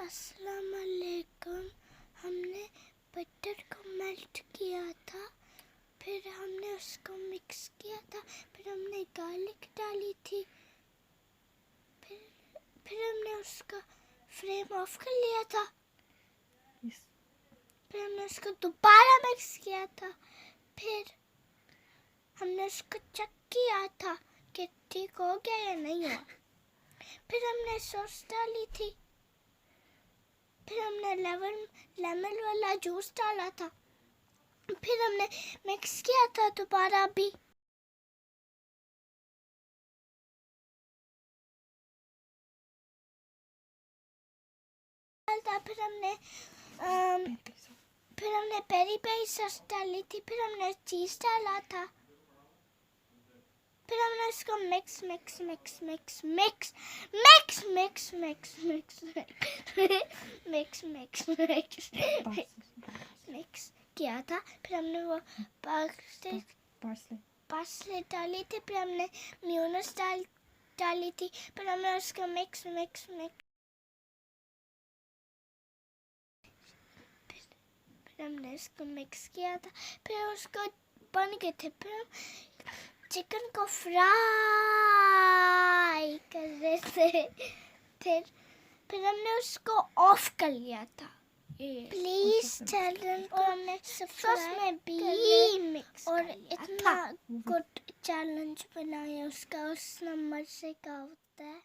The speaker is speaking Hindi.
अस्सलाम वालेकुम। हमने बटर को मेल्ट किया था, फिर हमने उसको मिक्स किया था, फिर हमने गार्लिक डाली थी, फिर हमने उसका फ्लेम ऑफ कर लिया था। फिर हमने उसको दोबारा मिक्स किया था, फिर हमने उसको चेक किया था कि ठीक हो गया या नहीं हुआ। फिर हमने सॉस डाली थी, फिर हमने लेमन वाला जूस डाला था, फिर हमने मिक्स किया था दोबारा भी। फिर हमने पेरी पेरी सॉस डाली थी, फिर हमने चीज डाला था, फिर हमने इसको mix mix mix mix mix mix mix mix mix mix mix mix mix किया था। फिर हमने वो पार्सले डाली थी, फिर हमने मेयोनेज़ डाली थी, फिर हमने उसको मिक्स मिक्स मिक्स, फिर हमने इसको मिक्स किया था, फिर उसको बन गए थे। फिर हम चिकन को फ्राई कर रहे थे, फिर हमने उसको ऑफ कर लिया था। प्लीज चैनल को हमने सब्सक्राइब में भी मिक्स और इतना गुड चैलेंज बनाया उसका, उस नंबर से क्या होता है।